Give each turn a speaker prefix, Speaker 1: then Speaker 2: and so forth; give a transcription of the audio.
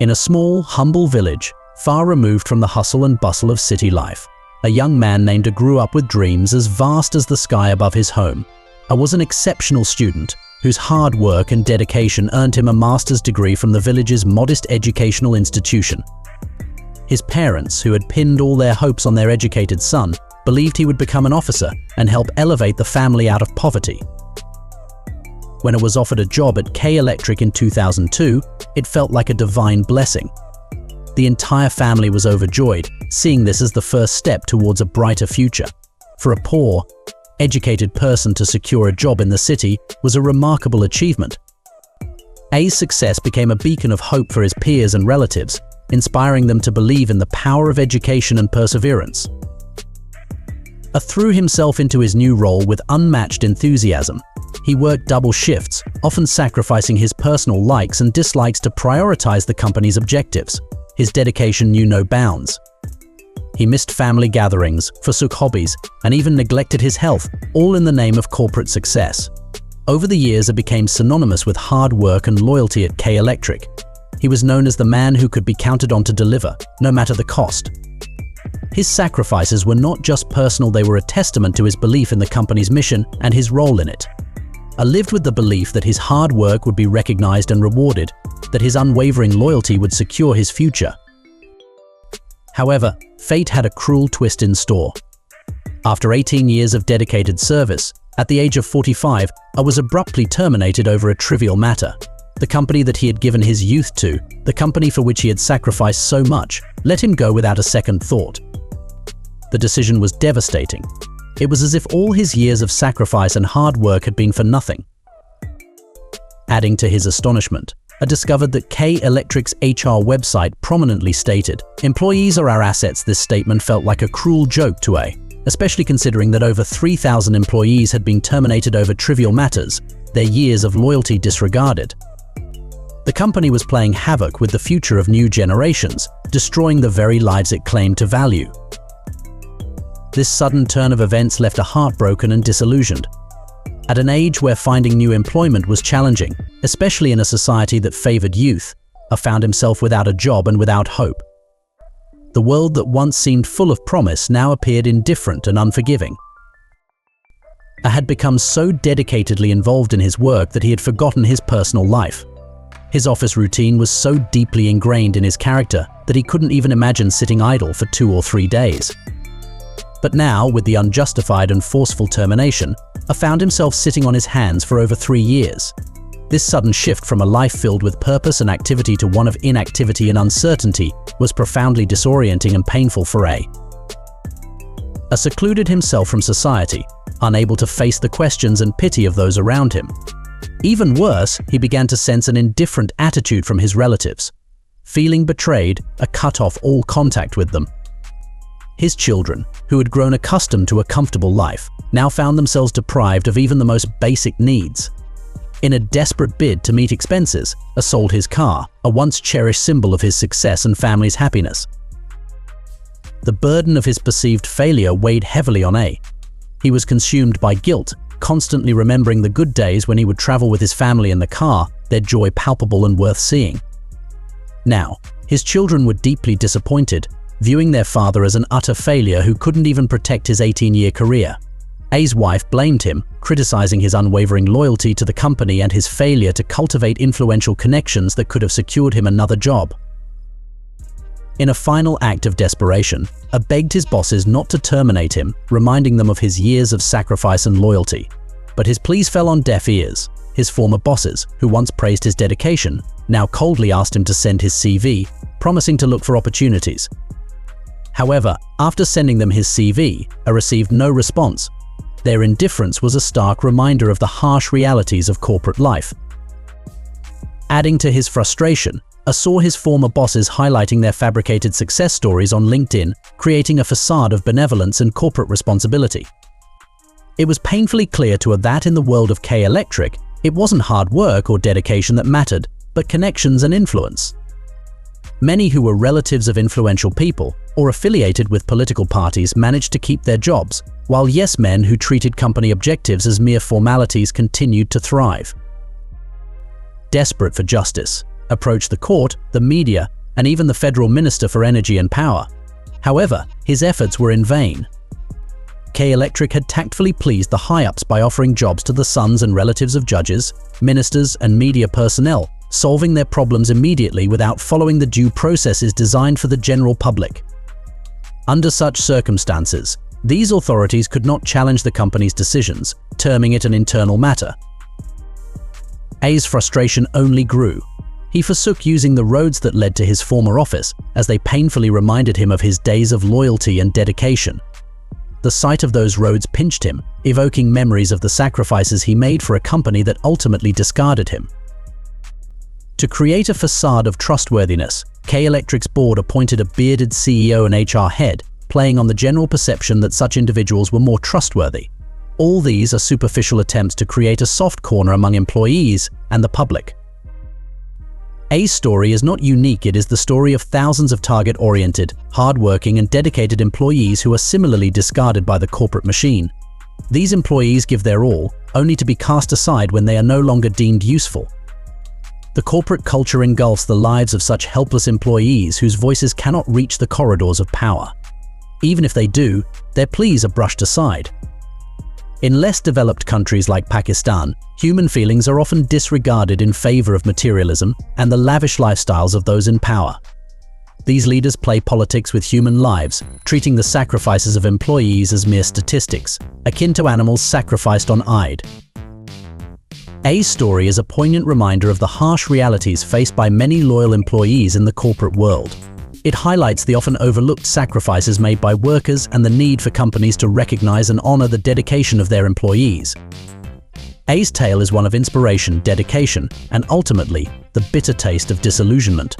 Speaker 1: In a small, humble village, far removed from the hustle and bustle of city life, a young man named A grew up with dreams as vast as the sky above his home. A was an exceptional student whose hard work and dedication earned him a master's degree from the village's modest educational institution. His parents, who had pinned all their hopes on their educated son, believed he would become an officer and help elevate the family out of poverty. When it was offered a job at K Electric in 2002, it felt like a divine blessing. The entire family was overjoyed, seeing this as the first step towards a brighter future. For a poor, educated person to secure a job in the city was a remarkable achievement. A's success became a beacon of hope for his peers and relatives, inspiring them to believe in the power of education and perseverance. A threw himself into his new role with unmatched enthusiasm. He worked double shifts, often sacrificing his personal likes and dislikes to prioritize the company's objectives. His dedication knew no bounds. He missed family gatherings, forsook hobbies, and even neglected his health, all in the name of corporate success. Over the years, it became synonymous with hard work and loyalty at K Electric. He was known as the man who could be counted on to deliver, no matter the cost. His sacrifices were not just personal, they were a testament to his belief in the company's mission and his role in it. A lived with the belief that his hard work would be recognized and rewarded, that his unwavering loyalty would secure his future. However, fate had a cruel twist in store. After 18 years of dedicated service, at the age of 45, A was abruptly terminated over a trivial matter. The company that he had given his youth to, the company for which he had sacrificed so much, let him go without a second thought. The decision was devastating. It was as if all his years of sacrifice and hard work had been for nothing. Adding to his astonishment, A discovered that K Electric's HR website prominently stated, "Employees are our assets." This statement felt like a cruel joke to A, especially considering that over 3,000 employees had been terminated over trivial matters, their years of loyalty disregarded. The company was playing havoc with the future of new generations, destroying the very lives it claimed to value. This sudden turn of events left A heartbroken and disillusioned. At an age where finding new employment was challenging, especially in a society that favored youth, A found himself without a job and without hope. The world that once seemed full of promise now appeared indifferent and unforgiving. A had become so dedicatedly involved in his work that he had forgotten his personal life. His office routine was so deeply ingrained in his character that he couldn't even imagine sitting idle for 2 or 3 days. But now, with the unjustified and forceful termination, A found himself sitting on his hands for over 3 years. This sudden shift from a life filled with purpose and activity to one of inactivity and uncertainty was profoundly disorienting and painful for A. A secluded himself from society, unable to face the questions and pity of those around him. Even worse, he began to sense an indifferent attitude from his relatives. Feeling betrayed, A cut off all contact with them. His children, who had grown accustomed to a comfortable life, now found themselves deprived of even the most basic needs. In a desperate bid to meet expenses, A sold his car, a once cherished symbol of his success and family's happiness. The burden of his perceived failure weighed heavily on A. He was consumed by guilt, constantly remembering the good days when he would travel with his family in the car, their joy palpable and worth seeing. Now, his children were deeply disappointed, viewing their father as an utter failure who couldn't even protect his 18-year career. A's wife blamed him, criticizing his unwavering loyalty to the company and his failure to cultivate influential connections that could have secured him another job. In a final act of desperation, A begged his bosses not to terminate him, reminding them of his years of sacrifice and loyalty. But his pleas fell on deaf ears. His former bosses, who once praised his dedication, now coldly asked him to send his CV, promising to look for opportunities. However, after sending them his CV, A received no response. Their indifference was a stark reminder of the harsh realities of corporate life. Adding to his frustration, A saw his former bosses highlighting their fabricated success stories on LinkedIn, creating a facade of benevolence and corporate responsibility. It was painfully clear to A that in the world of K Electric, it wasn't hard work or dedication that mattered, but connections and influence. Many who were relatives of influential people or affiliated with political parties managed to keep their jobs, while yes men who treated company objectives as mere formalities continued to thrive. Desperate for justice, approached the court, the media, and even the federal minister for energy and power. However, his efforts were in vain. K Electric had tactfully pleased the high-ups by offering jobs to the sons and relatives of judges, ministers, and media personnel, solving their problems immediately without following the due processes designed for the general public. Under such circumstances, these authorities could not challenge the company's decisions, terming it an internal matter. A's frustration only grew. He forsook using the roads that led to his former office, as they painfully reminded him of his days of loyalty and dedication. The sight of those roads pinched him, evoking memories of the sacrifices he made for a company that ultimately discarded him. To create a facade of trustworthiness, K Electric's board appointed a bearded CEO and HR head, playing on the general perception that such individuals were more trustworthy. All these are superficial attempts to create a soft corner among employees and the public. A's story is not unique. It is the story of thousands of target-oriented, hard-working and dedicated employees who are similarly discarded by the corporate machine. These employees give their all, only to be cast aside when they are no longer deemed useful. The corporate culture engulfs the lives of such helpless employees whose voices cannot reach the corridors of power. Even if they do, their pleas are brushed aside. In less developed countries like Pakistan, human feelings are often disregarded in favor of materialism and the lavish lifestyles of those in power. These leaders play politics with human lives, treating the sacrifices of employees as mere statistics, akin to animals sacrificed on Eid. A's story is a poignant reminder of the harsh realities faced by many loyal employees in the corporate world. It highlights the often overlooked sacrifices made by workers and the need for companies to recognize and honor the dedication of their employees. A's tale is one of inspiration, dedication, and ultimately, the bitter taste of disillusionment.